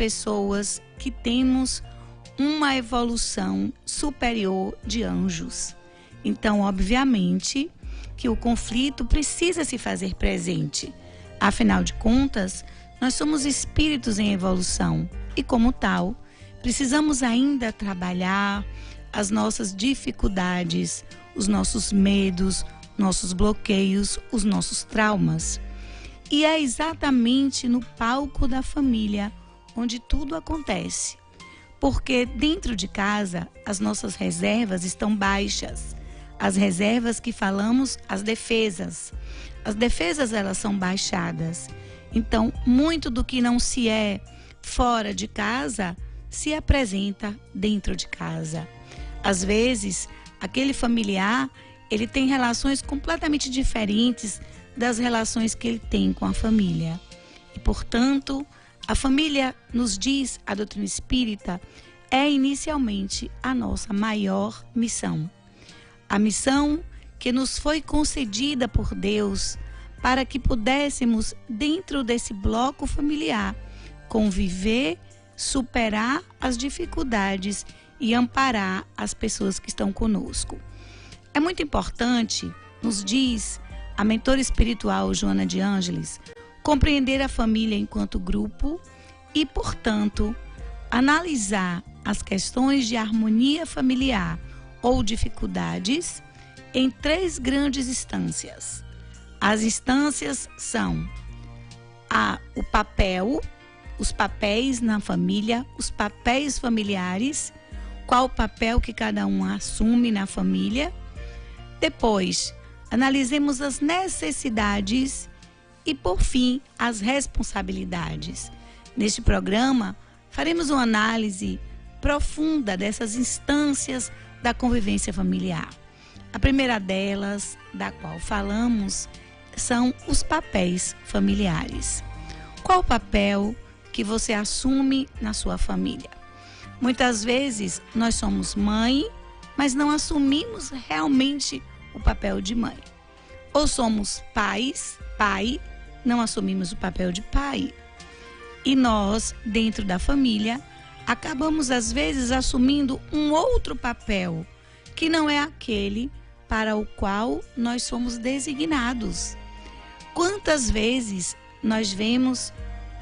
pessoas que temos uma evolução superior de anjos. Então, obviamente, que o conflito precisa se fazer presente. Afinal de contas, nós somos espíritos em evolução e, como tal, precisamos ainda trabalhar as nossas dificuldades, os nossos medos, nossos bloqueios, os nossos traumas. E é exatamente no palco da família onde tudo acontece. Porque dentro de casa as nossas reservas estão baixas. As reservas que falamos, as defesas. As defesas, elas são baixadas. Então, muito do que não se é fora de casa se apresenta dentro de casa. Às vezes, aquele familiar, ele tem relações completamente diferentes das relações que ele tem com a família. E, portanto, a família, nos diz a doutrina espírita, é inicialmente a nossa maior missão. A missão que nos foi concedida por Deus para que pudéssemos, dentro desse bloco familiar, conviver, superar as dificuldades e amparar as pessoas que estão conosco. É muito importante, nos diz a mentora espiritual Joana de Ângeles, compreender a família enquanto grupo e, portanto, analisar as questões de harmonia familiar ou dificuldades em 3 grandes instâncias. As instâncias são o papel, os papéis na família, os papéis familiares, qual o papel que cada um assume na família. Depois, analisemos as necessidades e, por fim, as responsabilidades. Neste programa, faremos uma análise profunda dessas instâncias da convivência familiar. A primeira delas, da qual falamos, são os papéis familiares. Qual o papel que você assume na sua família? Muitas vezes nós somos mãe, mas não assumimos realmente o papel de mãe. Ou somos pai, não assumimos o papel de pai. E nós, dentro da família, acabamos às vezes assumindo um outro papel, que não é aquele para o qual nós somos designados. Quantas vezes nós vemos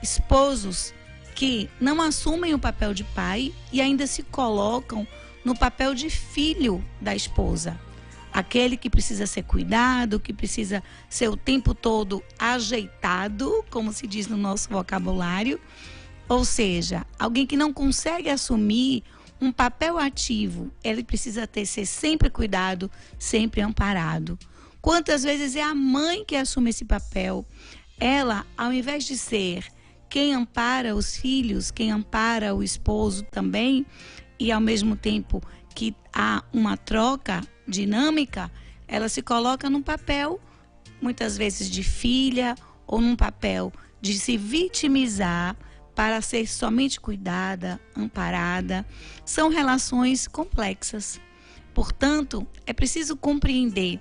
esposos que não assumem o papel de pai e ainda se colocam no papel de filho da esposa. Aquele que precisa ser cuidado, que precisa ser o tempo todo ajeitado, como se diz no nosso vocabulário. Ou seja, alguém que não consegue assumir um papel ativo, ele precisa ser sempre cuidado, sempre amparado. Quantas vezes é a mãe que assume esse papel? Ela, ao invés de ser quem ampara os filhos, quem ampara o esposo também, e ao mesmo tempo que há uma troca dinâmica, ela se coloca num papel, muitas vezes de filha, ou num papel de se vitimizar para ser somente cuidada, amparada. São relações complexas. Portanto, é preciso compreender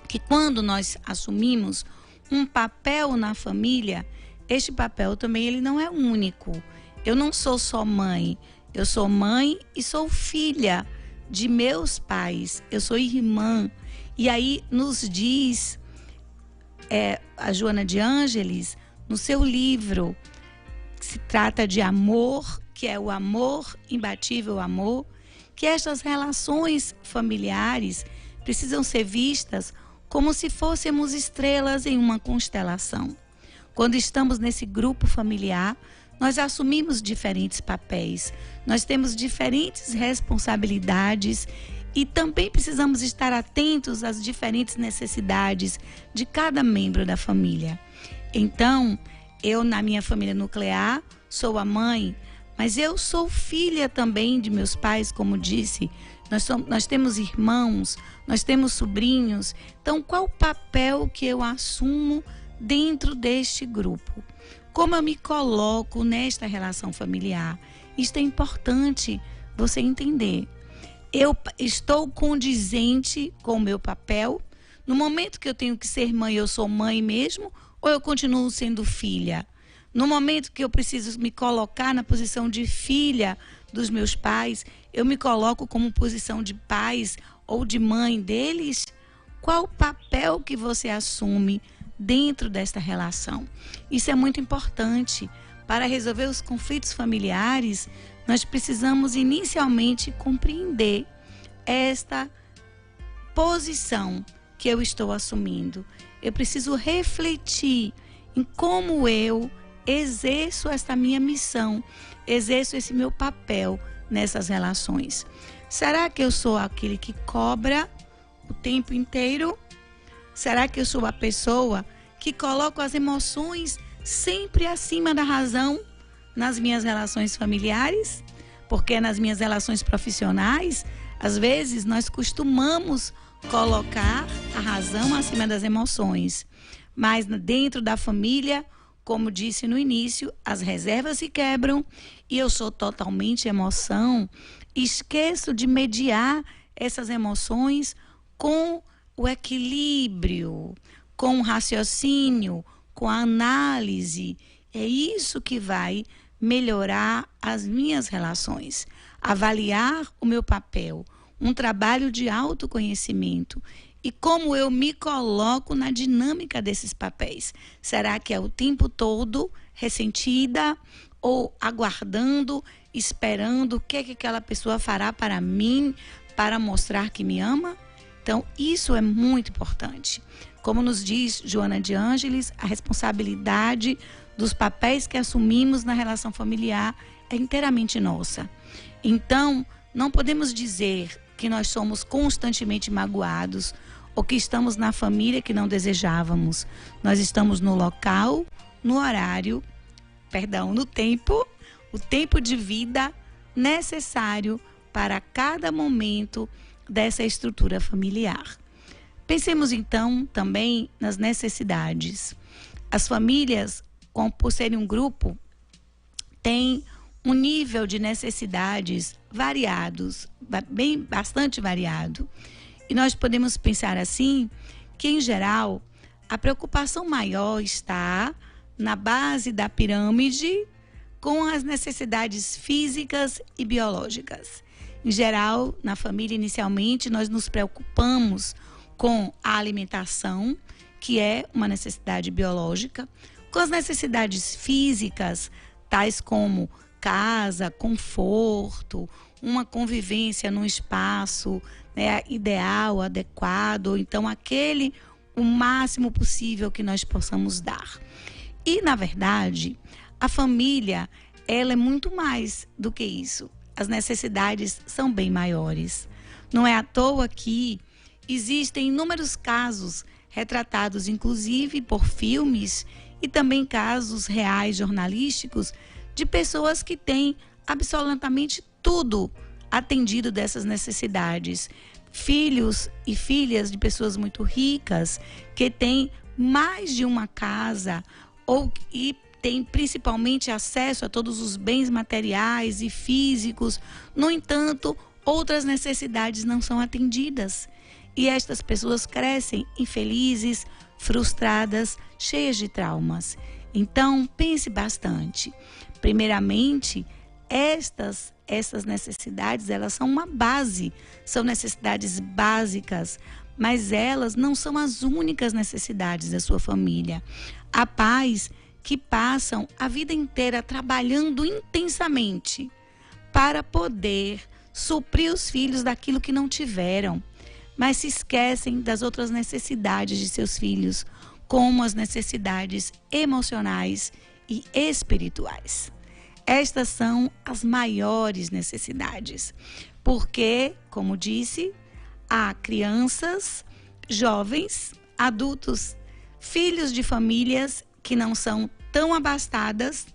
que quando nós assumimos um papel na família, este papel também ele não é único. Eu não sou só mãe, eu sou mãe e sou filha de meus pais, eu sou irmã. E aí nos diz a Joana de Ângeles, no seu livro, que se trata de amor, que é o amor, imbatível amor, que estas relações familiares precisam ser vistas como se fôssemos estrelas em uma constelação. Quando estamos nesse grupo familiar, nós assumimos diferentes papéis, nós temos diferentes responsabilidades e também precisamos estar atentos às diferentes necessidades de cada membro da família. Então, eu na minha família nuclear sou a mãe, mas eu sou filha também de meus pais, como disse. Nós temos irmãos, nós temos sobrinhos. Então, qual o papel que eu assumo dentro deste grupo? Como eu me coloco nesta relação familiar? Isto é importante você entender. Eu estou condizente com o meu papel? No momento que eu tenho que ser mãe, eu sou mãe mesmo? Ou eu continuo sendo filha? No momento que eu preciso me colocar na posição de filha dos meus pais, eu me coloco como posição de pais ou de mãe deles? Qual o papel que você assume dentro desta relação? Isso é muito importante. Para resolver os conflitos familiares, nós precisamos inicialmente compreender esta posição que eu estou assumindo. Eu preciso refletir em como eu exerço esta minha missão, exerço esse meu papel nessas relações. Será que eu sou aquele que cobra o tempo inteiro? Será que eu sou a pessoa que coloco as emoções sempre acima da razão nas minhas relações familiares? Porque nas minhas relações profissionais, às vezes nós costumamos colocar a razão acima das emoções. Mas dentro da família, como disse no início, as reservas se quebram e eu sou totalmente emoção. Esqueço de mediar essas emoções com o equilíbrio, com o raciocínio, com a análise. É isso que vai melhorar as minhas relações. Avaliar o meu papel, um trabalho de autoconhecimento e como eu me coloco na dinâmica desses papéis. Será que é o tempo todo ressentida ou aguardando, esperando o que aquela pessoa fará para mim, para mostrar que me ama? Então, isso é muito importante. Como nos diz Joana de Ângeles, a responsabilidade dos papéis que assumimos na relação familiar é inteiramente nossa. Então, não podemos dizer que nós somos constantemente magoados ou que estamos na família que não desejávamos. Nós estamos no local, no horário, no tempo, o tempo de vida necessário para cada momento dessa estrutura familiar. Pensemos então também nas necessidades. As famílias, por serem um grupo, têm um nível de necessidades variados, bastante variado. E nós podemos pensar assim, que em geral, a preocupação maior está na base da pirâmide com as necessidades físicas e biológicas. Em geral, na família, inicialmente, nós nos preocupamos com a alimentação, que é uma necessidade biológica, com as necessidades físicas, tais como casa, conforto, uma convivência num espaço, né, ideal, adequado, então o máximo possível que nós possamos dar. E, na verdade, a família, ela é muito mais do que isso. As necessidades são bem maiores. Não é à toa que existem inúmeros casos retratados, inclusive por filmes, e também casos reais jornalísticos de pessoas que têm absolutamente tudo atendido dessas necessidades. Filhos e filhas de pessoas muito ricas que têm mais de uma casa e têm principalmente acesso a todos os bens materiais e físicos. No entanto, outras necessidades não são atendidas. E estas pessoas crescem infelizes, frustradas, cheias de traumas. Então, pense bastante. Primeiramente, essas necessidades, elas são uma base, são necessidades básicas, mas elas não são as únicas necessidades da sua família. Há pais que passam a vida inteira trabalhando intensamente para poder suprir os filhos daquilo que não tiveram, mas se esquecem das outras necessidades de seus filhos, como as necessidades emocionais e espirituais. Estas são as maiores necessidades, porque, como disse, há crianças, jovens, adultos, filhos de famílias que não são tão abastadas,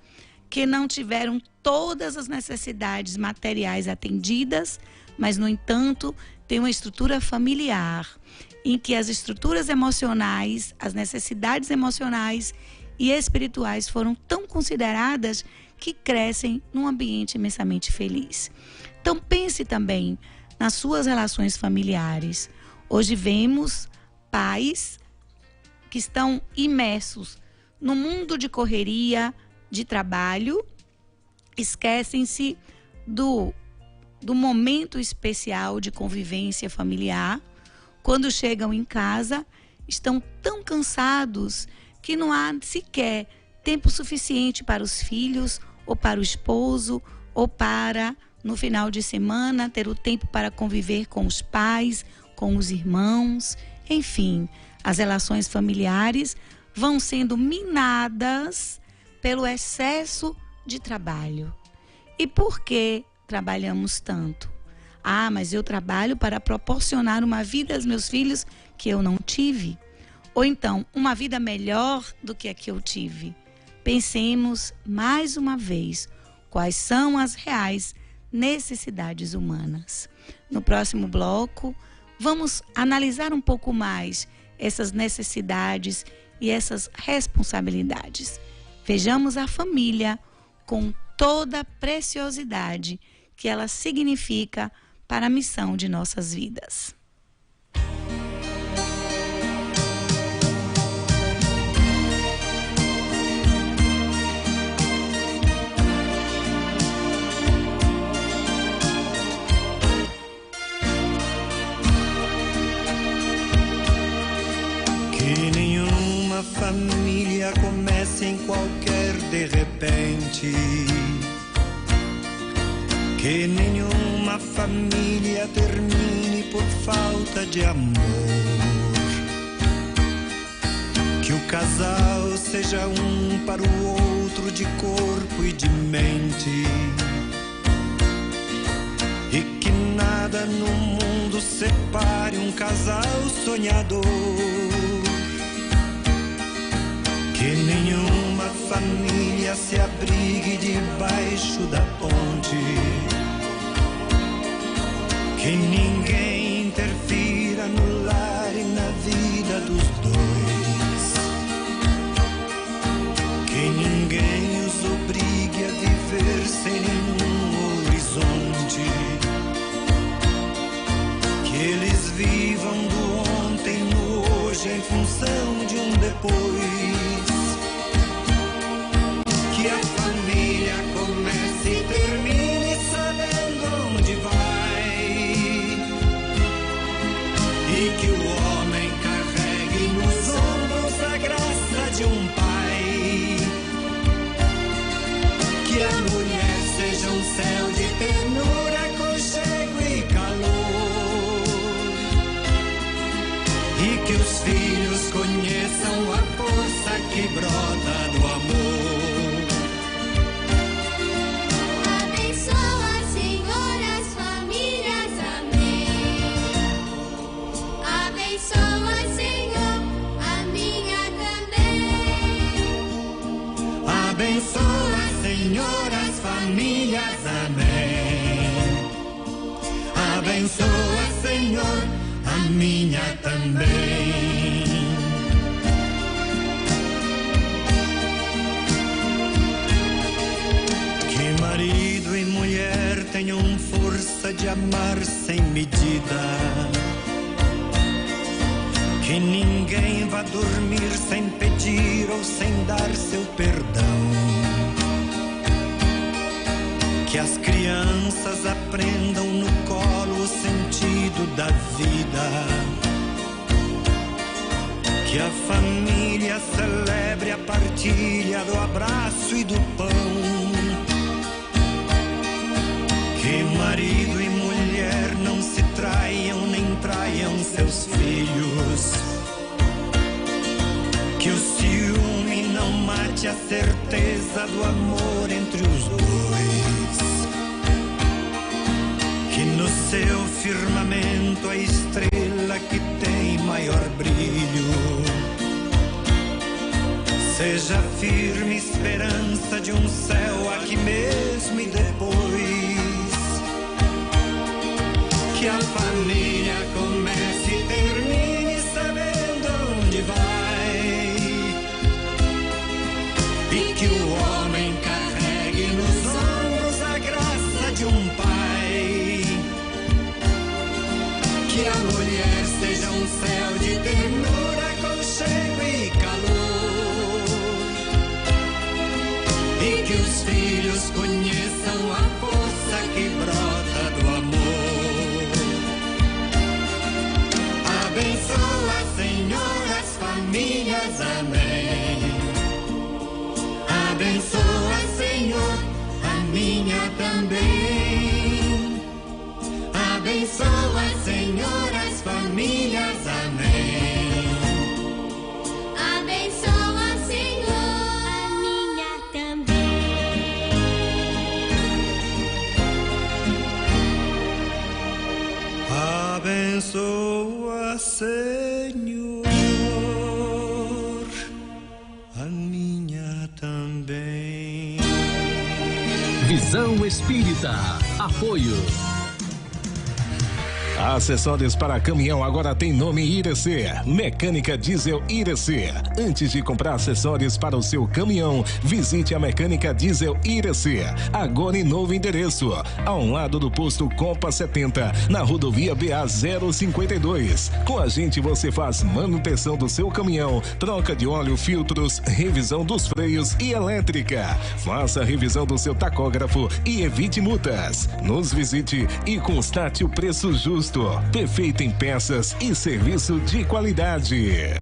que não tiveram todas as necessidades materiais atendidas, mas, no entanto, tem uma estrutura familiar em que as estruturas emocionais, as necessidades emocionais e espirituais foram tão consideradas que crescem num ambiente imensamente feliz. Então, pense também nas suas relações familiares. Hoje vemos pais que estão imersos no mundo de correria, de trabalho, esquecem-se do momento especial de convivência familiar. Quando chegam em casa, estão tão cansados que não há sequer tempo suficiente para os filhos, ou para o esposo, ou para, no final de semana, ter o tempo para conviver com os pais, com os irmãos. Enfim, as relações familiares vão sendo minadas pelo excesso de trabalho. E por que trabalhamos tanto? Ah, mas eu trabalho para proporcionar uma vida aos meus filhos que eu não tive. Ou então, uma vida melhor do que a que eu tive. Pensemos mais uma vez quais são as reais necessidades humanas. No próximo bloco, vamos analisar um pouco mais essas necessidades e essas responsabilidades. Vejamos a família com toda a preciosidade que ela significa para a missão de nossas vidas. Que nenhuma família comece em qualquer de repente. Que nenhuma família termine por falta de amor. Que o casal seja um para o outro de corpo e de mente. E que nada no mundo separe um casal sonhador. Que nenhuma família se abrigue debaixo da ponte. Que ninguém interfira no lar e na vida dos dois. Que ninguém os obrigue a viver sem nenhum horizonte. Que eles vivam do ontem no hoje em função de um depois. Que a família comece e termine sabendo onde vai. E que o homem carregue nos ombros a graça de um pai. Que a mulher seja um céu de ternura, aconchego e calor. E que os filhos conheçam a força que brota do amor. Abençoa, Senhor, as famílias, amém. Abençoa, Senhor, a minha também. Que marido e mulher tenham força de amar sem medida. Que ninguém vá dormir sem pedir ou sem dar seu perdão. Que as crianças aprendam no colo o sentido da vida. Que a família celebre a partilha do abraço e do pão. Que marido e mulher não se traiam nem traiam seus filhos. Que o ciúme não mate a certeza do amor entre os dois. Que no seu firmamento a estrela que tem maior brilho seja firme esperança de um céu aqui mesmo e depois. Que a família comece e termine sabendo onde vai. E que o homem carregue nos ombros a graça de um pai. Que a mulher seja um céu de ternura, aconchego e calor. E minha também. Abençoa, Senhor, as famílias, amém. Abençoa, Senhor, a minha também. Abençoa, Senhor, a minha também. Visão Espírita. Apoio. Acessórios para caminhão agora tem nome IRC, Mecânica Diesel IRC. Antes de comprar acessórios para o seu caminhão, visite a Mecânica Diesel IRC. Agora em novo endereço, ao lado do posto Copa 70, na rodovia BA 052. Com a gente você faz manutenção do seu caminhão, troca de óleo, filtros, revisão dos freios e elétrica. Faça a revisão do seu tacógrafo e evite multas. Nos visite e constate o preço justo. Perfeito em peças e serviço de qualidade.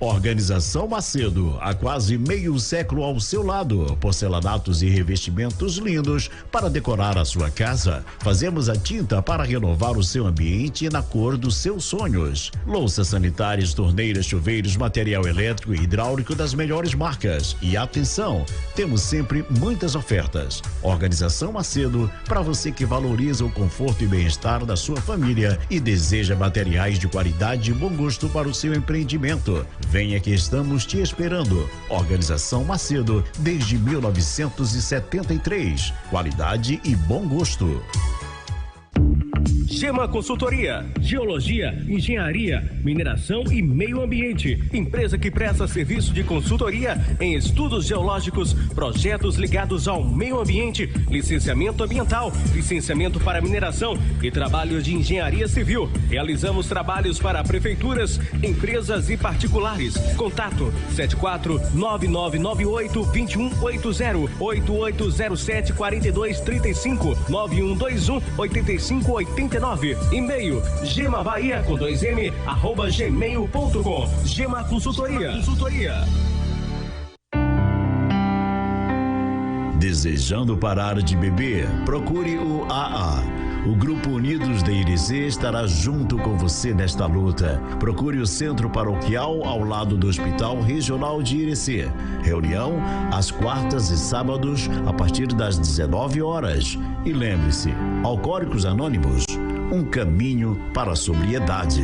Organização Macedo, há quase meio século ao seu lado. Porcelanatos e revestimentos lindos para decorar a sua casa. Fazemos a tinta para renovar o seu ambiente na cor dos seus sonhos. Louças sanitárias, torneiras, chuveiros, material elétrico e hidráulico das melhores marcas. E atenção, temos sempre muitas ofertas. Organização Macedo, para você que valoriza o conforto e bem-estar da sua família e deseja materiais de qualidade e bom gosto para o seu empreendimento. Venha que estamos te esperando. Organização Macedo, desde 1973. Qualidade e bom gosto. Gema Consultoria, Geologia, Engenharia, Mineração e Meio Ambiente. Empresa que presta serviço de consultoria em estudos geológicos, projetos ligados ao meio ambiente, licenciamento ambiental, licenciamento para mineração e trabalhos de engenharia civil. Realizamos trabalhos para prefeituras, empresas e particulares. Contato 74-9998-2180, 8807-4235, 9121-8589. E-mail gemabahia com 2m @gmail.com. Gema Consultoria. Desejando parar de beber? Procure o AA. O Grupo Unidos de Irecê estará junto com você nesta luta. Procure o Centro Paroquial ao lado do Hospital Regional de Irecê. Reunião às quartas e sábados a partir das 19 horas. E lembre-se, Alcoólicos Anônimos, um caminho para a sobriedade.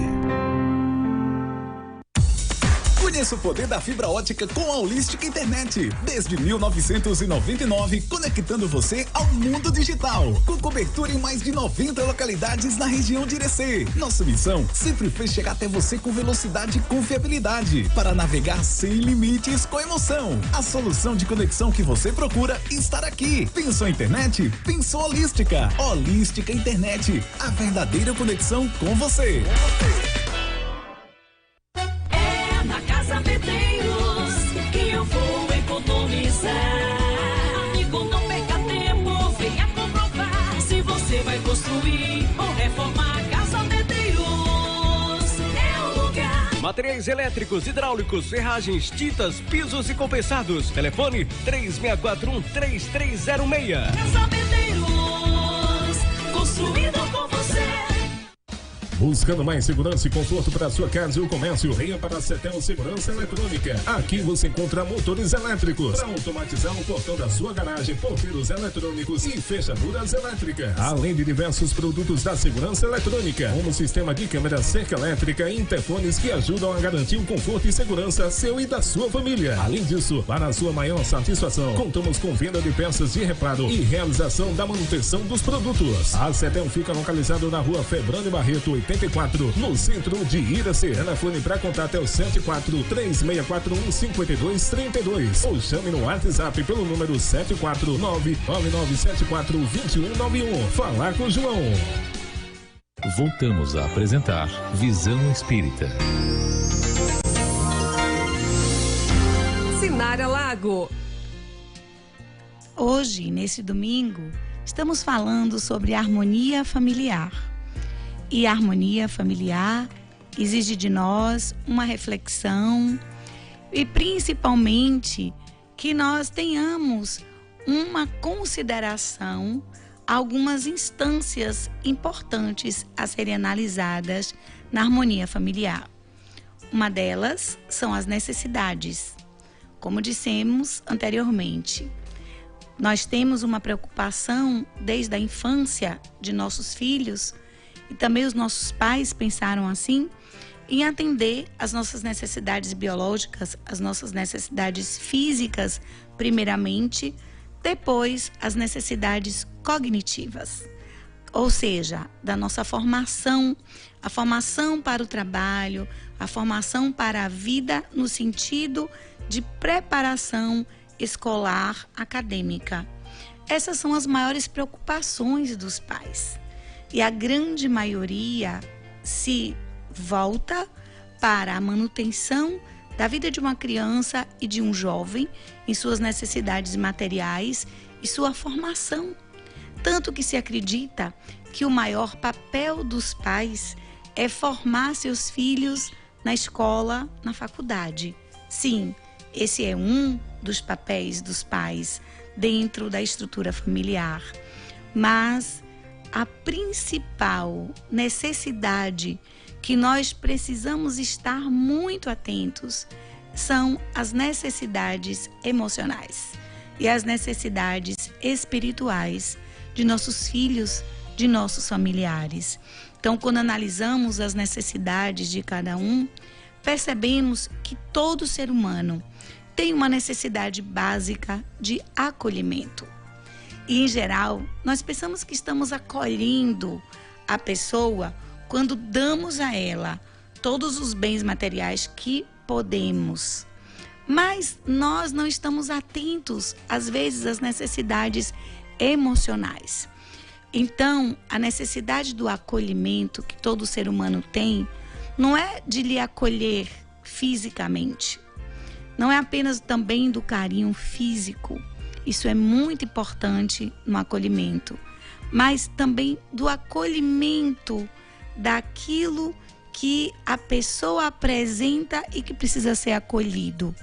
Conheça o poder da fibra ótica com a Holística Internet. Desde 1999, conectando você ao mundo digital. Com cobertura em mais de 90 localidades na região de Irecê. Nossa missão sempre foi chegar até você com velocidade e confiabilidade. Para navegar sem limites com emoção. A solução de conexão que você procura está aqui. Pensou em internet? Pensou Holística. Holística Internet. A verdadeira conexão com você. Amigo, não perca tempo, venha comprovar. Se você vai construir ou reformar, Casa Medeiros é o lugar. Materiais elétricos, hidráulicos, ferragens, tintas, pisos e compensados. Telefone 3641-3306. Casa Medeiros, construindo com você. Buscando mais segurança e conforto para a sua casa e o comércio, venha para a Cetel Segurança Eletrônica. Aqui você encontra motores elétricos para automatizar o portão da sua garagem, porteiros eletrônicos e fechaduras elétricas. Além de diversos produtos da segurança eletrônica, como sistema de câmera, cerca elétrica e interfones que ajudam a garantir o conforto e segurança seu e da sua família. Além disso, para a sua maior satisfação, contamos com venda de peças de reparo e realização da manutenção dos produtos. A Cetel fica localizado na rua Febrânio Barreto, 84, no centro de Irecê. Telefone para contato é o 74-3641-5232 ou chame no WhatsApp pelo número 749-9974-2191. Falar com o João. Voltamos a apresentar Visão Espírita. Sinara Lago. Hoje, nesse domingo, estamos falando sobre harmonia familiar. E a harmonia familiar exige de nós uma reflexão e principalmente que nós tenhamos uma consideração a algumas instâncias importantes a serem analisadas na harmonia familiar. Uma delas são as necessidades. Como dissemos anteriormente, nós temos uma preocupação desde a infância de nossos filhos, e também os nossos pais pensaram assim, em atender às nossas necessidades biológicas, as nossas necessidades físicas, primeiramente, depois as necessidades cognitivas, ou seja, da nossa formação, a formação para o trabalho, a formação para a vida no sentido de preparação escolar, acadêmica. Essas são as maiores preocupações dos pais. E a grande maioria se volta para a manutenção da vida de uma criança e de um jovem em suas necessidades materiais e sua formação. Tanto que se acredita que o maior papel dos pais é formar seus filhos na escola, na faculdade. Sim, esse é um dos papéis dos pais dentro da estrutura familiar. Mas a principal necessidade que nós precisamos estar muito atentos são as necessidades emocionais e as necessidades espirituais de nossos filhos, de nossos familiares. Então, quando analisamos as necessidades de cada um, percebemos que todo ser humano tem uma necessidade básica de acolhimento. E, em geral, nós pensamos que estamos acolhendo a pessoa quando damos a ela todos os bens materiais que podemos. Mas nós não estamos atentos, às vezes, às necessidades emocionais. Então, a necessidade do acolhimento que todo ser humano tem não é de lhe acolher fisicamente. Não é apenas também do carinho físico. Isso é muito importante no acolhimento. Mas também do acolhimento daquilo que a pessoa apresenta e que precisa ser acolhido.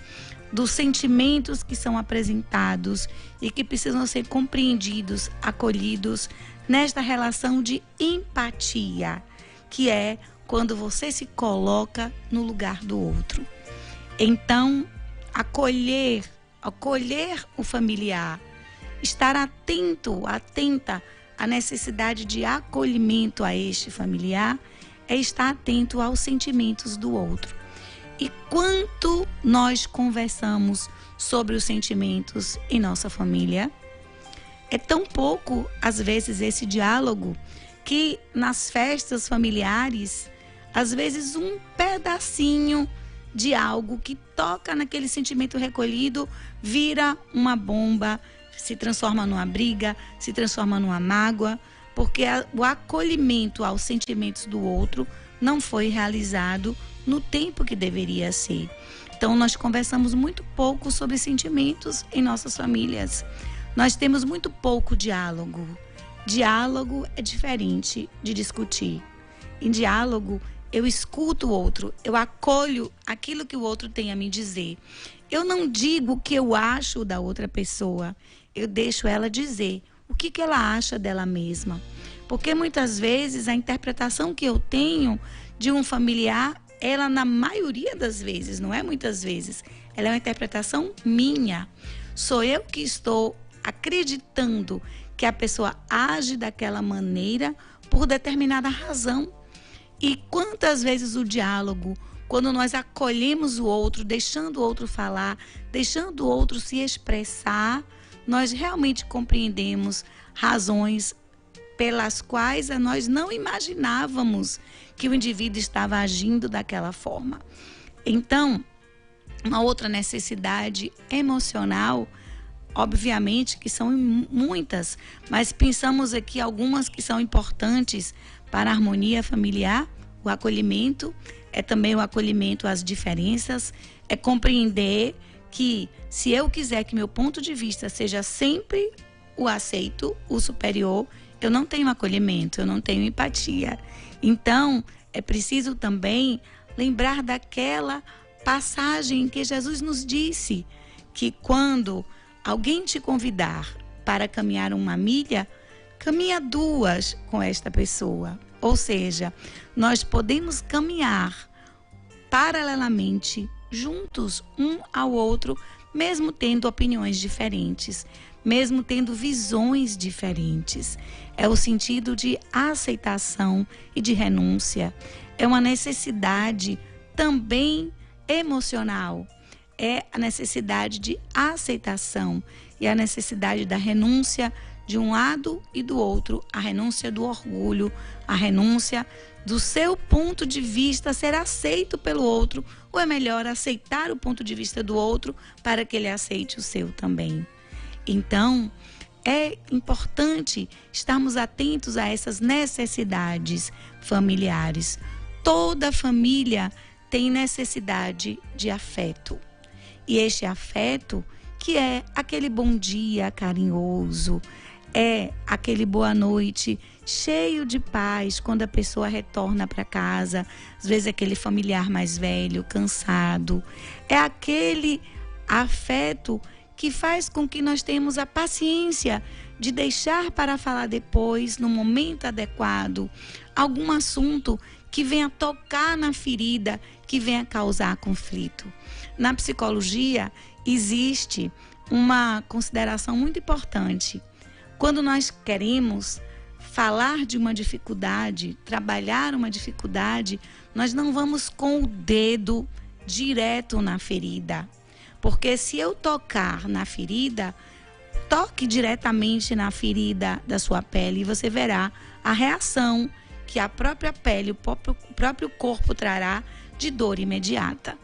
Dos sentimentos que são apresentados e que precisam ser compreendidos, acolhidos nesta relação de empatia, que é quando você se coloca no lugar do outro. Então, acolher o familiar, estar atenta à necessidade de acolhimento a este familiar, é estar atento aos sentimentos do outro. E quanto nós conversamos sobre os sentimentos em nossa família? É tão pouco, às vezes, esse diálogo, que nas festas familiares, às vezes um pedacinho de algo que toca naquele sentimento recolhido vira uma bomba, se transforma numa briga, se transforma numa mágoa, porque o acolhimento aos sentimentos do outro não foi realizado no tempo que deveria ser. Então, nós conversamos muito pouco sobre sentimentos em nossas famílias. Nós temos muito pouco diálogo. Diálogo é diferente de discutir. Em diálogo, eu escuto o outro, eu acolho aquilo que o outro tem a me dizer. Eu não digo o que eu acho da outra pessoa, eu deixo ela dizer o que ela acha dela mesma. Porque muitas vezes a interpretação que eu tenho de um familiar, ela na maioria das vezes, não é muitas vezes, ela é uma interpretação minha. Sou eu que estou acreditando que a pessoa age daquela maneira por determinada razão. E quantas vezes o diálogo, quando nós acolhemos o outro, deixando o outro falar, deixando o outro se expressar, nós realmente compreendemos razões pelas quais nós não imaginávamos que o indivíduo estava agindo daquela forma. Então, uma outra necessidade emocional, obviamente que são muitas, mas pensamos aqui algumas que são importantes para a harmonia familiar. O acolhimento é também o acolhimento às diferenças, é compreender que se eu quiser que meu ponto de vista seja sempre o aceito, o superior, eu não tenho acolhimento, eu não tenho empatia. Então, é preciso também lembrar daquela passagem que Jesus nos disse, que quando alguém te convidar para caminhar uma milha, caminha 2 com esta pessoa. Ou seja, nós podemos caminhar paralelamente, juntos, um ao outro, mesmo tendo opiniões diferentes, mesmo tendo visões diferentes. É o sentido de aceitação e de renúncia. É uma necessidade também emocional. É a necessidade de aceitação e a necessidade da renúncia de um lado e do outro, a renúncia do orgulho, a renúncia do seu ponto de vista ser aceito pelo outro, ou é melhor aceitar o ponto de vista do outro para que ele aceite o seu também. Então, é importante estarmos atentos a essas necessidades familiares. Toda família tem necessidade de afeto. E este afeto, que é aquele bom dia carinhoso, é aquele boa noite cheio de paz quando a pessoa retorna para casa, às vezes aquele familiar mais velho, cansado. É aquele afeto que faz com que nós tenhamos a paciência de deixar para falar depois, no momento adequado, algum assunto que venha tocar na ferida, que venha causar conflito. Na psicologia, existe uma consideração muito importante. Quando nós queremos falar de uma dificuldade, trabalhar uma dificuldade, nós não vamos com o dedo direto na ferida. Porque se eu tocar na ferida, toque diretamente na ferida da sua pele e você verá a reação que a própria pele, o próprio corpo trará de dor imediata.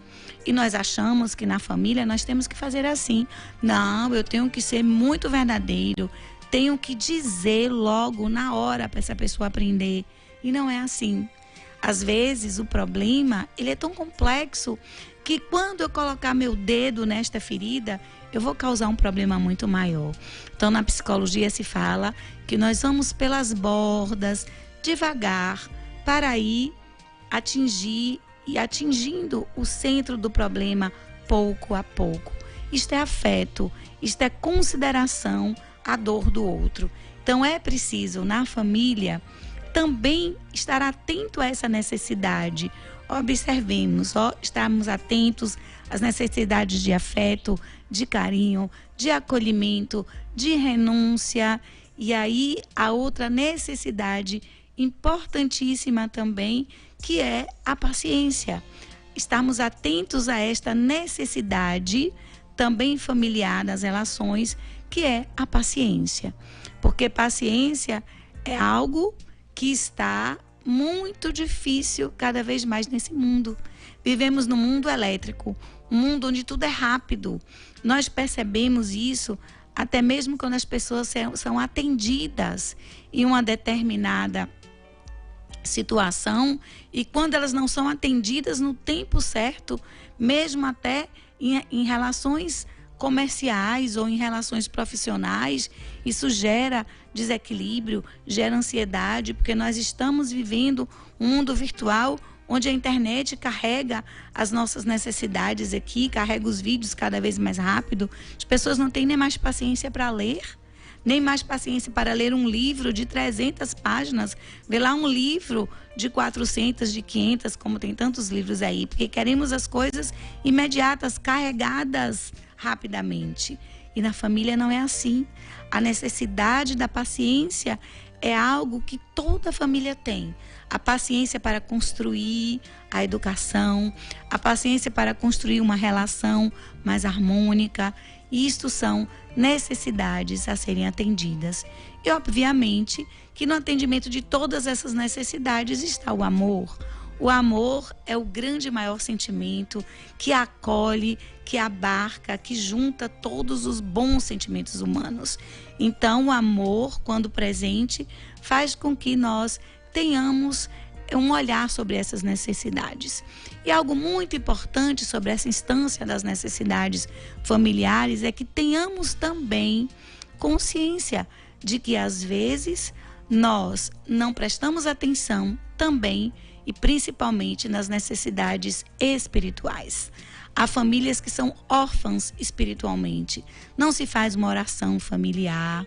E nós achamos que na família nós temos que fazer assim. Não, eu tenho que ser muito verdadeiro, tenho que dizer logo na hora para essa pessoa aprender. E não é assim. Às vezes o problema, ele é tão complexo que quando eu colocar meu dedo nesta ferida, eu vou causar um problema muito maior. Então na psicologia se fala que nós vamos pelas bordas, devagar, para ir atingindo o centro do problema pouco a pouco. Isto é afeto, isto é consideração à dor do outro. Então é preciso na família também estar atento a essa necessidade. Observemos, estarmos atentos às necessidades de afeto, de carinho, de acolhimento, de renúncia. E aí a outra necessidade importantíssima também, que é a paciência. Estarmos atentos a esta necessidade também familiar das relações, que é a paciência. Porque paciência é algo que está muito difícil cada vez mais nesse mundo. Vivemos num mundo elétrico, um mundo onde tudo é rápido. Nós percebemos isso até mesmo quando as pessoas são atendidas em uma determinada situação, e quando elas não são atendidas no tempo certo, mesmo até em relações comerciais ou em relações profissionais, isso gera desequilíbrio, gera ansiedade, porque nós estamos vivendo um mundo virtual onde a internet carrega as nossas necessidades aqui, carrega os vídeos cada vez mais rápido. As pessoas não têm nem mais paciência para ler, nem mais paciência para ler um livro de 300 páginas, ver lá um livro de 400, de 500, como tem tantos livros aí, porque queremos as coisas imediatas, carregadas rapidamente. E na família não é assim. A necessidade da paciência é algo que toda família tem. A paciência para construir a educação, a paciência para construir uma relação mais harmônica. Isto são necessidades a serem atendidas. E, obviamente, que no atendimento de todas essas necessidades está o amor. O amor é o grande maior sentimento que acolhe, que abarca, que junta todos os bons sentimentos humanos. Então, o amor, quando presente, faz com que nós tenhamos um olhar sobre essas necessidades. E algo muito importante sobre essa instância das necessidades familiares é que tenhamos também consciência de que, às vezes, nós não prestamos atenção também e principalmente nas necessidades espirituais. Há famílias que são órfãs espiritualmente. Não se faz uma oração familiar.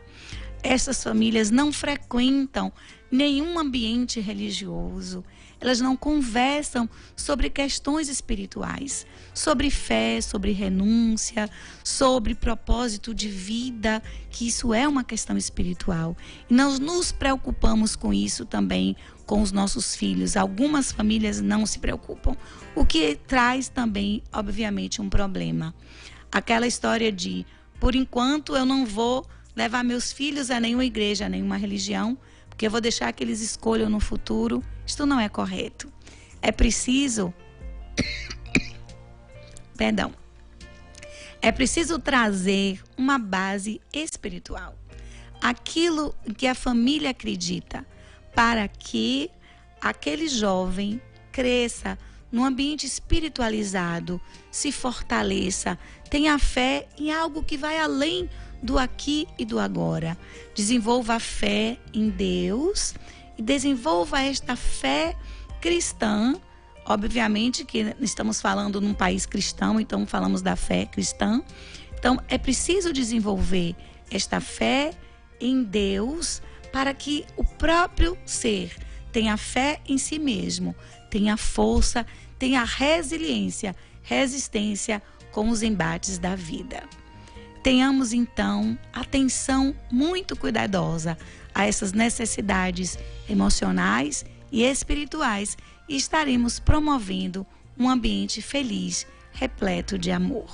Essas famílias não frequentam nenhum ambiente religioso. Elas não conversam sobre questões espirituais, sobre fé, sobre renúncia, sobre propósito de vida, que isso é uma questão espiritual. E nós nos preocupamos com isso também com os nossos filhos. Algumas famílias não se preocupam, o que traz também, obviamente, um problema. Aquela história de, por enquanto eu não vou levar meus filhos a nenhuma igreja, a nenhuma religião, porque eu vou deixar que eles escolham no futuro. Isto não é correto. É preciso é preciso trazer uma base espiritual. Aquilo que a família acredita, para que aquele jovem cresça num ambiente espiritualizado, se fortaleça, tenha fé em algo que vai além do aqui e do agora. Desenvolva a fé em Deus e desenvolva esta fé cristã. Obviamente que estamos falando num país cristão, então falamos da fé cristã. Então é preciso desenvolver esta fé em Deus para que o próprio ser tenha fé em si mesmo, tenha força, tenha resistência com os embates da vida. Tenhamos então atenção muito cuidadosa a essas necessidades emocionais e espirituais e estaremos promovendo um ambiente feliz, repleto de amor.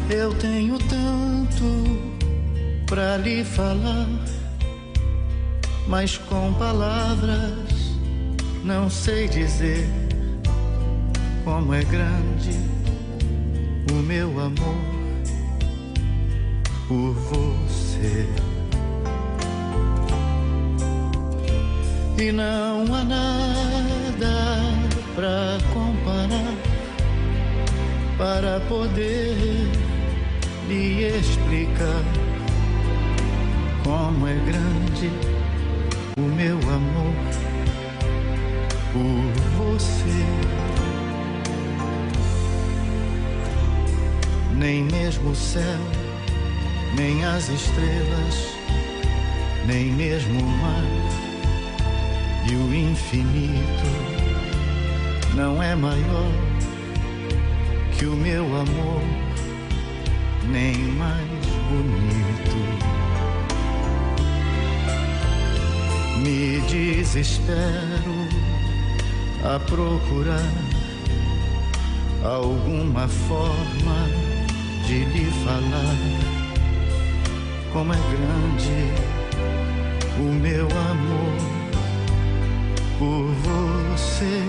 Eu tenho tanto pra lhe falar, mas com palavras não sei dizer como é grande o meu amor por você. E não há nada pra comparar, para poder lhe explicar como é grande o meu amor por você. Nem mesmo o céu, nem as estrelas, nem mesmo o mar e o infinito não é maior que o meu amor, nem mais bonito. Me desespero a procurar alguma forma de lhe falar como é grande o meu amor por você.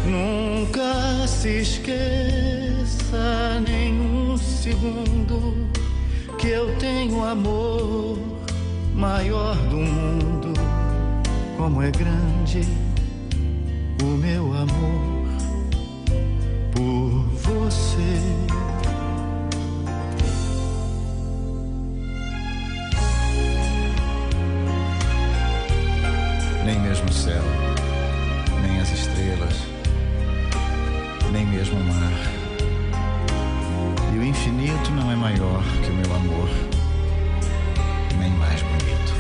Nunca se esqueça nem um segundo que eu tenho amor maior do mundo. Como é grande o meu amor por você. Nem mesmo o céu, nem as estrelas, nem mesmo o mar e o infinito não é maior que o meu amor, nem mais bonito.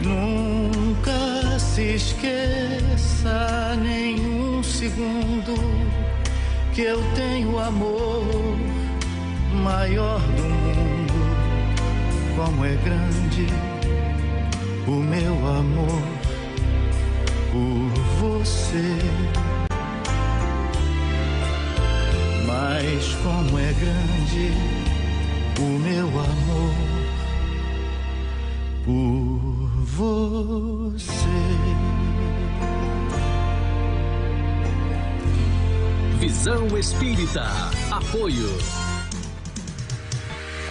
Nunca se esqueça nem um segundo que eu tenho amor maior do mundo. Como é grande o meu amor por você. Mas como é grande o meu amor por você. Visão Espírita. Apoio.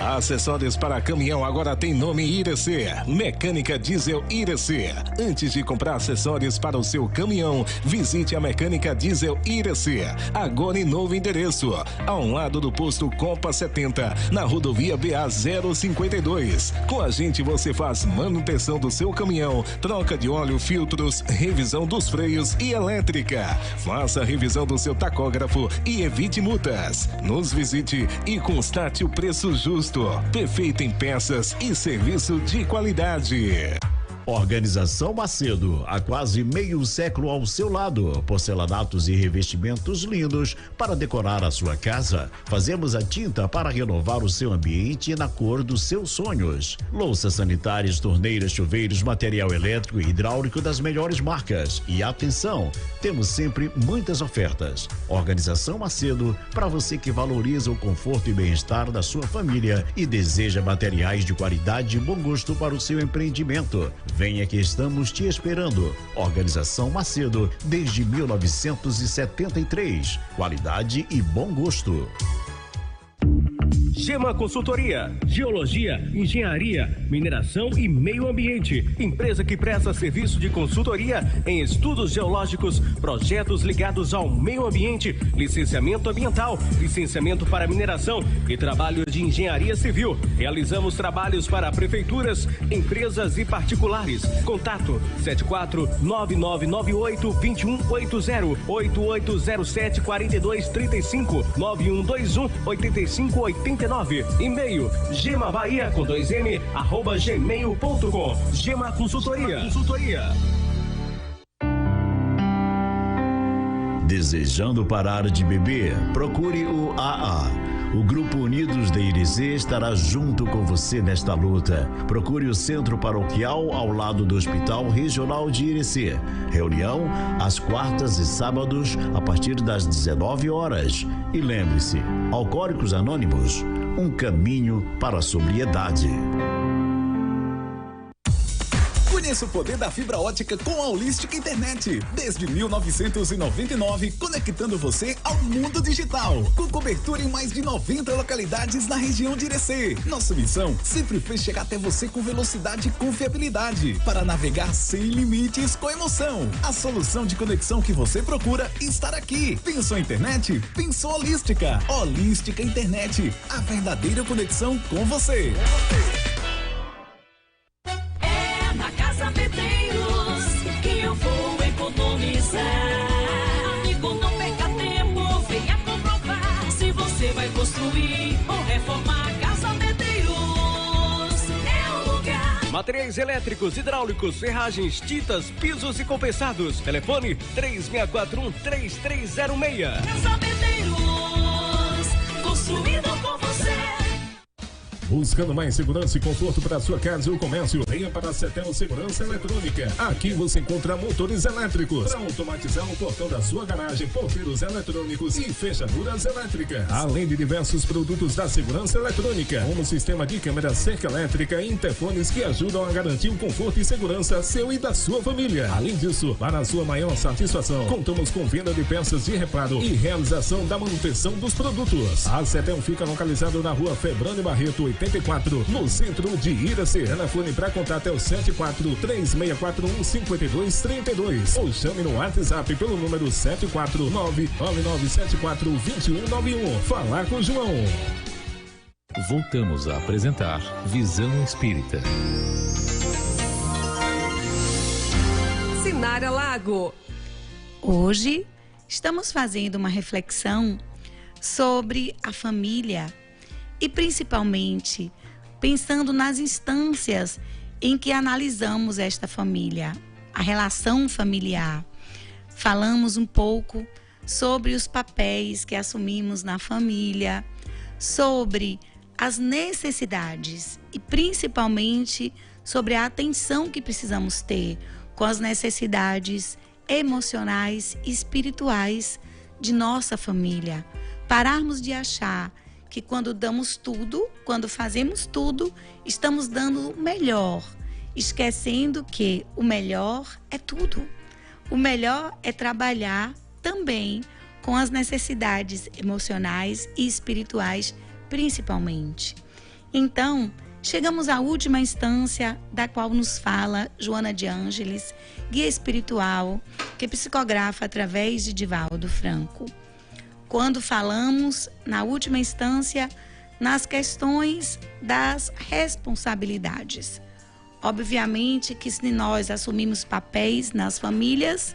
Acessórios para caminhão agora tem nome IRC. Mecânica Diesel IRC. Antes de comprar acessórios para o seu caminhão, visite a Mecânica Diesel IRC. Agora em novo endereço, ao lado do posto Copa 70, na rodovia BA 052. Com a gente você faz manutenção do seu caminhão, troca de óleo, filtros, revisão dos freios e elétrica. Faça a revisão do seu tacógrafo e evite multas. Nos visite e constate o preço justo. Perfeito em peças e serviço de qualidade. Organização Macedo, há quase meio século ao seu lado. Porcelanatos e revestimentos lindos para decorar a sua casa. Fazemos a tinta para renovar o seu ambiente na cor dos seus sonhos. Louças sanitárias, torneiras, chuveiros, material elétrico e hidráulico das melhores marcas. E atenção, temos sempre muitas ofertas. Organização Macedo, para você que valoriza o conforto e bem-estar da sua família e deseja materiais de qualidade e bom gosto para o seu empreendimento. Venha que estamos te esperando. Organização Macedo, desde 1973. Qualidade e bom gosto. Gema Consultoria, Geologia, Engenharia, Mineração e Meio Ambiente. Empresa que presta serviço de consultoria em estudos geológicos, projetos ligados ao meio ambiente, licenciamento ambiental, licenciamento para mineração e trabalhos de engenharia civil. Realizamos trabalhos para prefeituras, empresas e particulares. Contato 74-9998-2180, 8807-4235, 9121-8589. E-mail gemabahia com 2m @gmail.com. Gema Consultoria. Desejando parar de beber? Procure o AA. O Grupo Unidos de Irecê estará junto com você nesta luta. Procure o Centro Paroquial ao lado do Hospital Regional de Irecê. Reunião às quartas e sábados a partir das 19 horas. E lembre-se, Alcoólicos Anônimos, um caminho para a sobriedade. Conheça o poder da fibra ótica com a Holística Internet. Desde 1999, conectando você ao mundo digital. Com cobertura em mais de 90 localidades na região de Irecê. Nossa missão sempre foi chegar até você com velocidade e confiabilidade. Para navegar sem limites com emoção. A solução de conexão que você procura está aqui. Pensou em internet? Pensou Holística. Holística Internet. A verdadeira conexão com você. Que eu vou economizar. Amigo, não perca tempo, venha comprovar. Se você vai construir ou reformar, Casa Medeiros é o lugar. Materiais elétricos, hidráulicos, ferragens, tintas, pisos e compensados. Telefone 3641-3306. Casa Medeiros, construindo com você. Buscando mais segurança e conforto para a sua casa ou comércio, venha para a Cetel Segurança Eletrônica. Aqui você encontra motores elétricos para automatizar o portão da sua garagem, porteiros eletrônicos e fechaduras elétricas. Além de diversos produtos da segurança eletrônica, como sistema de câmera, cerca elétrica e interfones que ajudam a garantir o conforto e segurança seu e da sua família. Além disso, para a sua maior satisfação, contamos com venda de peças de reparo e realização da manutenção dos produtos. A Cetel fica localizada na rua Febrânio Barreto, 84, no centro de Irecê. Telefone para contato é o 74-3641-5232 ou chame no WhatsApp pelo número 749-9974-2191. Falar com o João. Voltamos a apresentar Visão Espírita. Sinara Lago. Hoje estamos fazendo uma reflexão sobre a família e principalmente pensando nas instâncias em que analisamos esta família, a relação familiar. Falamos um pouco sobre os papéis que assumimos na família, sobre as necessidades e principalmente sobre a atenção que precisamos ter com as necessidades emocionais e espirituais de nossa família. Pararmos de achar que quando damos tudo, quando fazemos tudo, estamos dando o melhor, esquecendo que o melhor é tudo. O melhor é trabalhar também com as necessidades emocionais e espirituais, principalmente. Então, chegamos à última instância da qual nos fala Joana de Ângeles, guia espiritual, que psicografa através de Divaldo Franco. Quando falamos, na última instância, nas questões das responsabilidades. Obviamente que se nós assumimos papéis nas famílias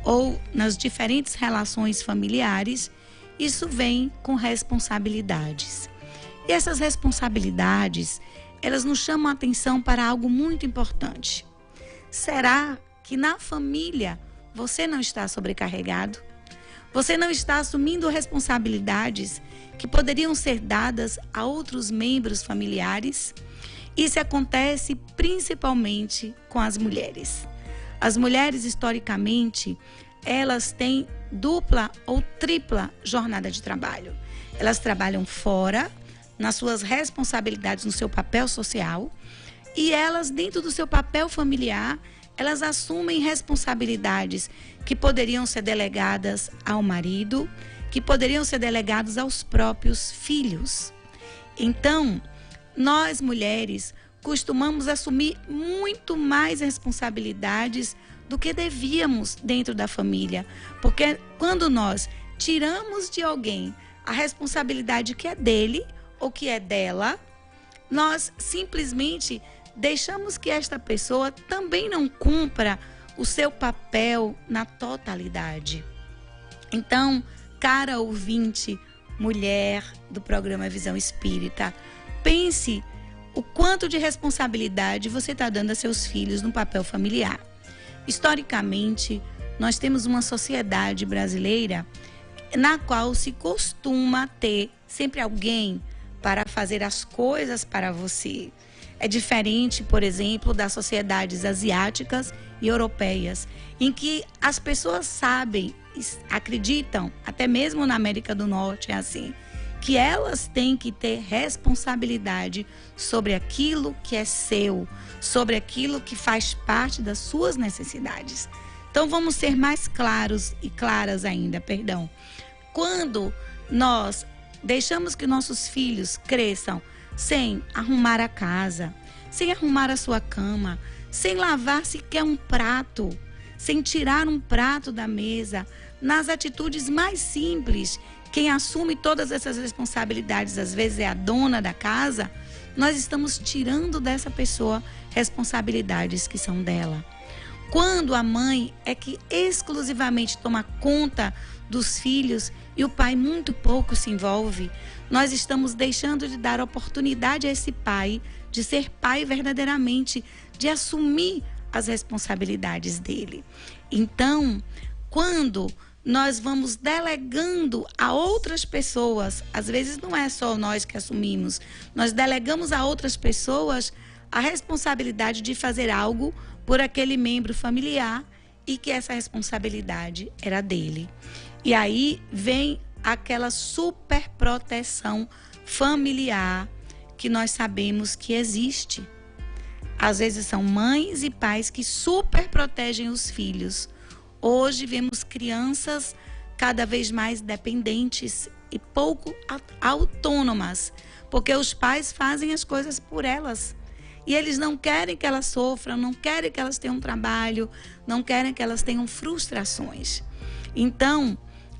ou nas diferentes relações familiares, isso vem com responsabilidades. E essas responsabilidades, elas nos chamam a atenção para algo muito importante. Será que na família você não está sobrecarregado? Você não está assumindo responsabilidades que poderiam ser dadas a outros membros familiares? Isso acontece principalmente com as mulheres. As mulheres, historicamente, elas têm dupla ou tripla jornada de trabalho. Elas trabalham fora, nas suas responsabilidades, no seu papel social, e elas, dentro do seu papel familiar, elas assumem responsabilidades que poderiam ser delegadas ao marido, que poderiam ser delegadas aos próprios filhos. Então, nós mulheres costumamos assumir muito mais responsabilidades do que devíamos dentro da família, porque quando nós tiramos de alguém a responsabilidade que é dele ou que é dela, nós simplesmente deixamos que esta pessoa também não cumpra o seu papel na totalidade. Então, cara ouvinte, mulher do programa Visão Espírita, pense o quanto de responsabilidade você está dando a seus filhos no papel familiar. Historicamente, nós temos uma sociedade brasileira na qual se costuma ter sempre alguém para fazer as coisas para você. É diferente, por exemplo, das sociedades asiáticas e europeias, em que as pessoas sabem, acreditam, até mesmo na América do Norte é assim, que elas têm que ter responsabilidade sobre aquilo que é seu, sobre aquilo que faz parte das suas necessidades. Então vamos ser mais claros e claras ainda, perdão. Quando nós deixamos que nossos filhos cresçam sem arrumar a casa, sem arrumar a sua cama, sem lavar sequer um prato, sem tirar um prato da mesa, nas atitudes mais simples, quem assume todas essas responsabilidades, às vezes é a dona da casa, nós estamos tirando dessa pessoa responsabilidades que são dela. Quando a mãe é que exclusivamente toma conta dos filhos e o pai muito pouco se envolve, nós estamos deixando de dar oportunidade a esse pai de ser pai verdadeiramente, de assumir as responsabilidades dele. Então, quando nós vamos delegando a outras pessoas, às vezes não é só nós que assumimos, nós delegamos a outras pessoas a responsabilidade de fazer algo por aquele membro familiar e que essa responsabilidade era dele. E aí vem aquela superproteção familiar que nós sabemos que existe. Às vezes são mães e pais que superprotegem os filhos. Hoje vemos crianças cada vez mais dependentes e pouco autônomas, porque os pais fazem as coisas por elas. E eles não querem que elas sofram, não querem que elas tenham trabalho, não querem que elas tenham frustrações. Então,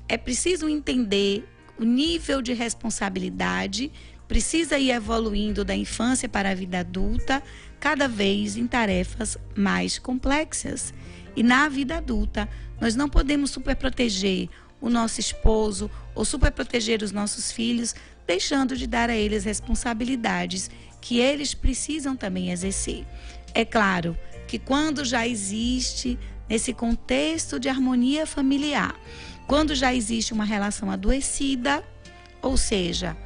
é preciso entender o nível de responsabilidade, precisa ir evoluindo da infância para a vida adulta, cada vez em tarefas mais complexas. E na vida adulta, nós não podemos superproteger o nosso esposo ou superproteger os nossos filhos, deixando de dar a eles responsabilidades que eles precisam também exercer. É claro que quando já existe, nesse contexto de harmonia familiar, quando já existe uma relação adoecida, ou seja,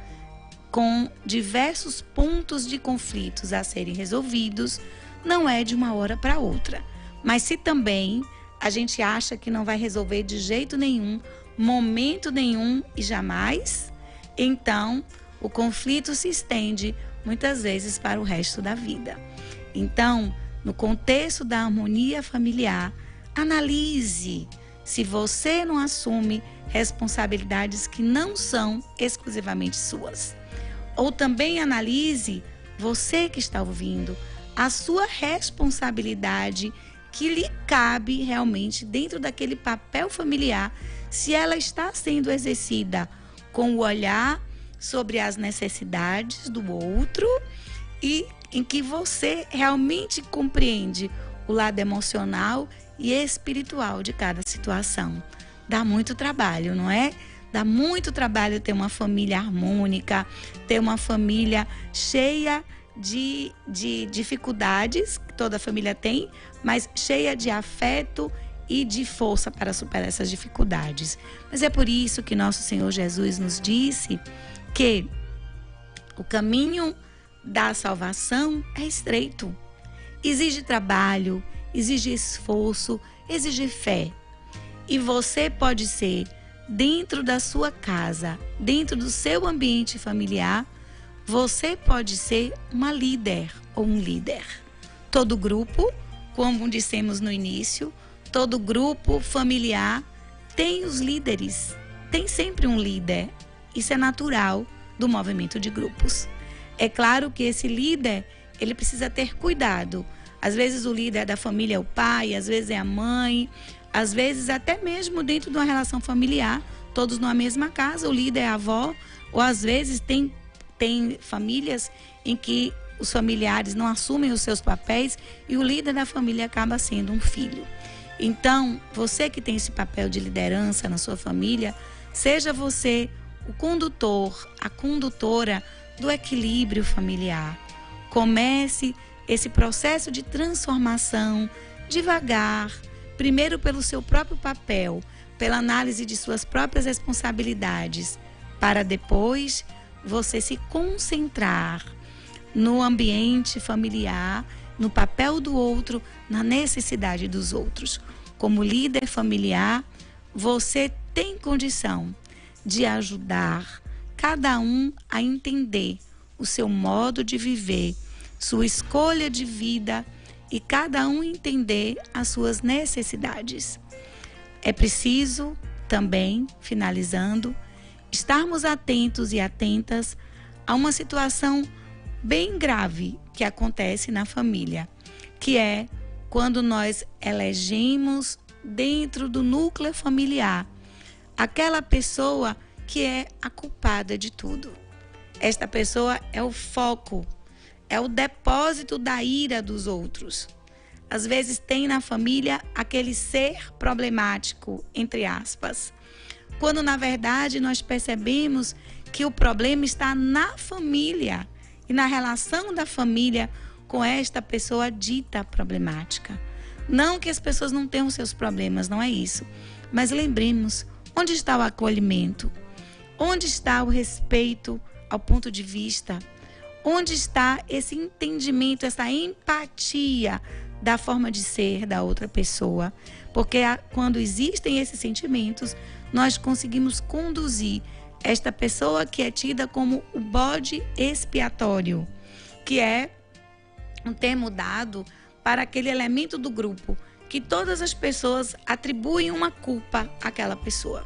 com diversos pontos de conflitos a serem resolvidos, não é de uma hora para outra. Mas se também a gente acha que não vai resolver de jeito nenhum, momento nenhum e jamais, então o conflito se estende muitas vezes para o resto da vida. Então, no contexto da harmonia familiar, analise se você não assume responsabilidades que não são exclusivamente suas. Ou também analise, você que está ouvindo, a sua responsabilidade que lhe cabe realmente dentro daquele papel familiar, se ela está sendo exercida com o olhar sobre as necessidades do outro e em que você realmente compreende o lado emocional e espiritual de cada situação. Dá muito trabalho, não é? Dá muito trabalho ter uma família harmônica, ter uma família cheia de dificuldades, que toda família tem, mas cheia de afeto e de força para superar essas dificuldades. Mas é por isso que nosso Senhor Jesus nos disse que o caminho da salvação é estreito. Exige trabalho, exige esforço, exige fé. E você pode ser, dentro da sua casa, dentro do seu ambiente familiar, você pode ser uma líder ou um líder. Todo grupo, como dissemos no início, todo grupo familiar tem os líderes, tem sempre um líder. Isso é natural do movimento de grupos. É claro que esse líder, ele precisa ter cuidado. Às vezes o líder da família é o pai, às vezes é a mãe, às vezes até mesmo dentro de uma relação familiar, todos numa mesma casa, o líder é a avó, ou às vezes tem famílias em que os familiares não assumem os seus papéis e o líder da família acaba sendo um filho. Então, você que tem esse papel de liderança na sua família, seja você o condutor, a condutora do equilíbrio familiar. Comece esse processo de transformação devagar, primeiro pelo seu próprio papel, pela análise de suas próprias responsabilidades, para depois você se concentrar no ambiente familiar, no papel do outro, na necessidade dos outros. Como líder familiar, você tem condição de ajudar cada um a entender o seu modo de viver, sua escolha de vida e cada um entender as suas necessidades. É preciso também, finalizando, estarmos atentos e atentas a uma situação bem grave que acontece na família, que é quando nós elegemos dentro do núcleo familiar aquela pessoa que é a culpada de tudo. Esta pessoa é o foco, é o depósito da ira dos outros. Às vezes tem na família aquele ser problemático, entre aspas, quando na verdade nós percebemos que o problema está na família e na relação da família com esta pessoa dita problemática. Não que as pessoas não tenham seus problemas, não é isso. Mas lembremos, onde está o acolhimento? Onde está o respeito ao ponto de vista? Onde está esse entendimento, essa empatia da forma de ser da outra pessoa? Porque quando existem esses sentimentos, nós conseguimos conduzir esta pessoa que é tida como o bode expiatório, que é um termo dado para aquele elemento do grupo que todas as pessoas atribuem uma culpa àquela pessoa.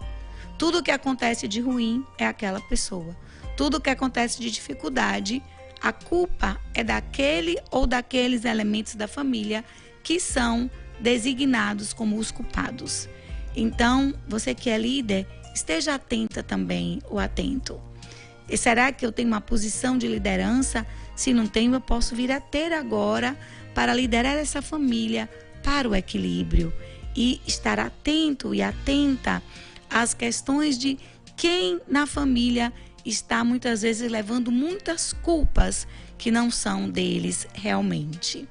Tudo que acontece de ruim é aquela pessoa. Tudo que acontece de dificuldade, a culpa é daquele ou daqueles elementos da família que são designados como os culpados. Então, você que é líder, esteja atenta também ou atento. E será que eu tenho uma posição de liderança? Se não tenho, eu posso vir a ter agora para liderar essa família para o equilíbrio e estar atento e atenta às questões de quem na família está muitas vezes levando muitas culpas que não são deles realmente.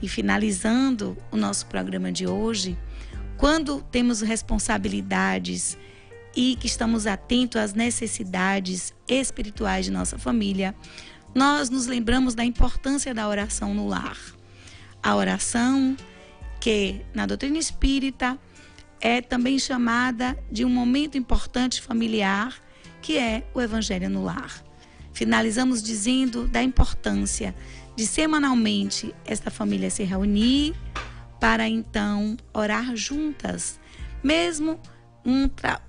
E finalizando o nosso programa de hoje, quando temos responsabilidades e que estamos atentos às necessidades espirituais de nossa família, nós nos lembramos da importância da oração no lar. A oração, que na doutrina espírita é também chamada de um momento importante familiar, que é o Evangelho no lar. Finalizamos dizendo da importância de semanalmente esta família se reunir para então orar juntas, mesmo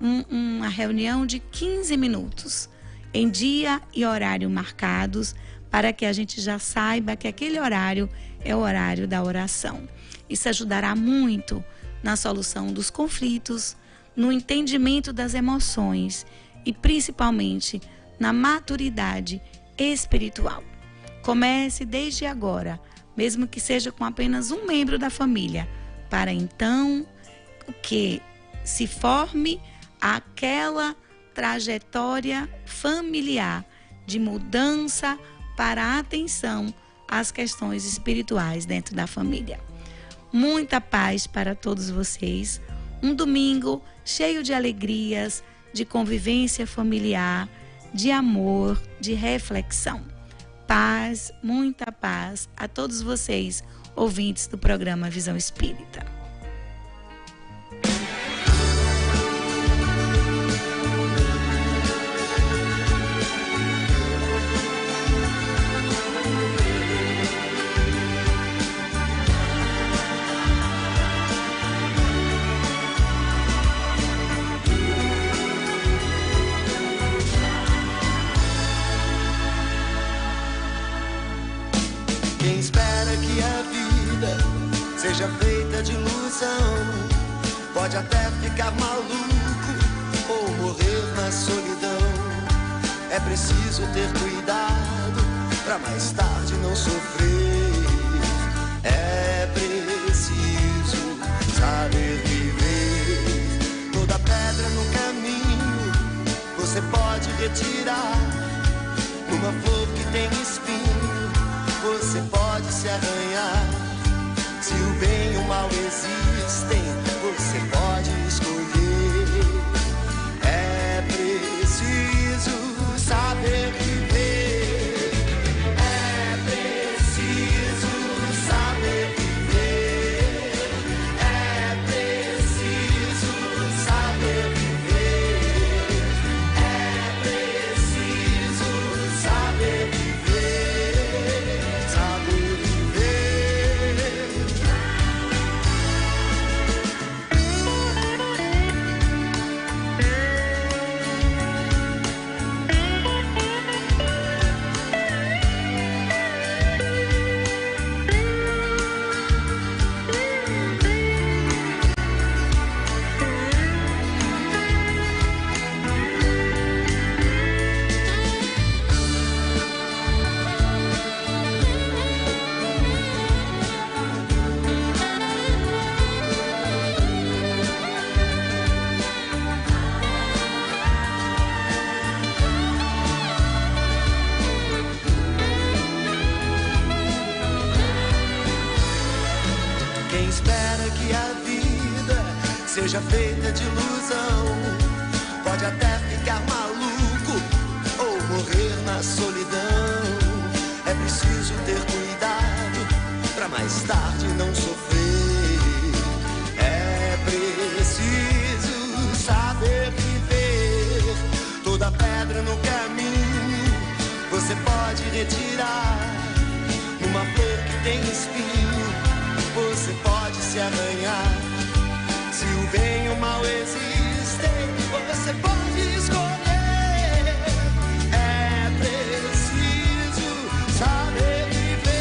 uma reunião de 15 minutos em dia e horário marcados, para que a gente já saiba que aquele horário é o horário da oração. Isso ajudará muito na solução dos conflitos, no entendimento das emoções e principalmente na maturidade espiritual. Comece desde agora, mesmo que seja com apenas um membro da família, para então que se forme aquela trajetória familiar de mudança para a atenção às questões espirituais dentro da família. Muita paz para todos vocês. Um domingo cheio de alegrias, de convivência familiar, de amor, de reflexão. Paz, muita paz a todos vocês, ouvintes do programa Visão Espírita. Quem espera que a vida seja feita de ilusão pode até ficar maluco ou morrer na solidão. É preciso ter cuidado pra mais tarde não sofrer. É preciso saber viver. Toda pedra no caminho você pode retirar. Uma flor que tem espinho você pode se arranhar. Se o bem e o mal existem, você pode escolher. É preciso saber viver. É preciso saber viver. É preciso saber viver. É preciso saber viver. Quem espera que a vida seja feita de ilusão pode até ficar maluco ou morrer na solidão. É preciso ter cuidado pra mais tarde não sofrer. É preciso saber viver. Toda pedra no caminho você pode retirar. Numa flor que tem espinho você pode se arranhar. Se o bem e o mal existem, você pode escolher. É preciso saber viver.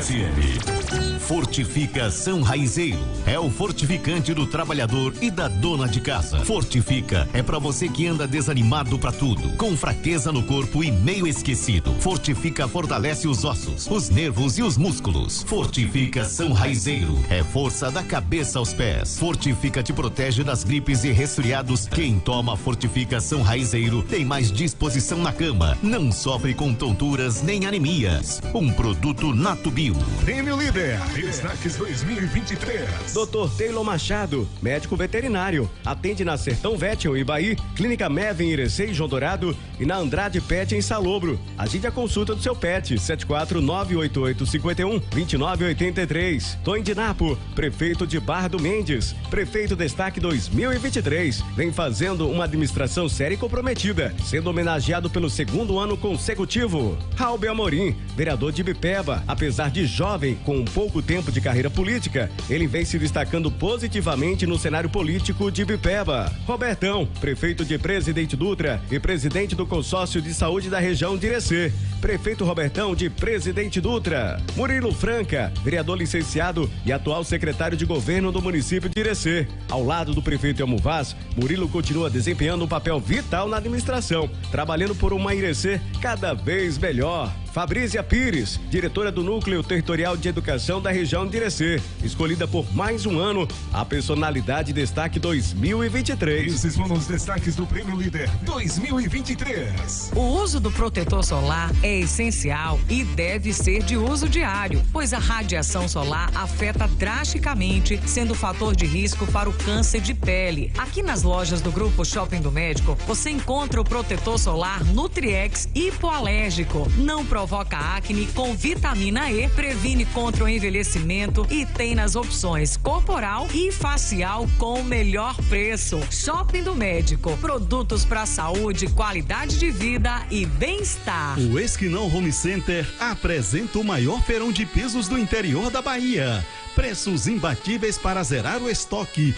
FM. Fortificação Raizeiro é o fortificante do trabalhador e da dona de casa. Fortifica é pra você que anda desanimado pra tudo, com fraqueza no corpo e meio esquecido. Fortifica fortalece os ossos, os nervos e os músculos. Fortificação Raizeiro é força da cabeça aos pés. Fortifica te protege das gripes e resfriados. Quem toma Fortificação Raizeiro tem mais disposição na cama, não sofre com tonturas nem anemias. Um produto Natubio. Prêmio Líder. Destaques 2023. Dr. Taylor Machado, médico veterinário. Atende na Sertão Vet em Ibaí, Clínica Mev em Irecê e João Dourado e na Andrade Pet em Salobro. Agende a consulta do seu pet, 74988512983. Tom de Napo, prefeito de Barra do Mendes. Prefeito Destaque 2023. Vem fazendo uma administração séria e comprometida, sendo homenageado pelo segundo ano consecutivo. Raul Amorim, vereador de Ibipeba. Apesar de jovem, com pouco tempo de carreira política, ele vem se destacando positivamente no cenário político de Ibipeba. Robertão, prefeito de Presidente Dutra e presidente do consórcio de saúde da região de Irecê. Prefeito Robertão de Presidente Dutra. Murilo Franca, vereador licenciado e atual secretário de governo do município de Irecê. Ao lado do prefeito Elmo Vaz, Murilo continua desempenhando um papel vital na administração, trabalhando por uma Irecê cada vez melhor. Fabrícia Pires, diretora do Núcleo Territorial de Educação da região de Irecê, escolhida por mais um ano a personalidade Destaque 2023. Esses foram os destaques do Prêmio Líder 2023. O uso do protetor solar é essencial e deve ser de uso diário, pois a radiação solar afeta drasticamente, sendo fator de risco para o câncer de pele. Aqui nas lojas do Grupo Shopping do Médico, você encontra o protetor solar Nutriex hipoalérgico. Não provoca acne, com vitamina E, previne contra o envelhecimento e tem nas opções corporal e facial com o melhor preço. Shopping do Médico, produtos para saúde, qualidade de vida e bem-estar. O Esquinão Home Center apresenta o maior feirão de pisos do interior da Bahia. Preços imbatíveis para zerar o estoque.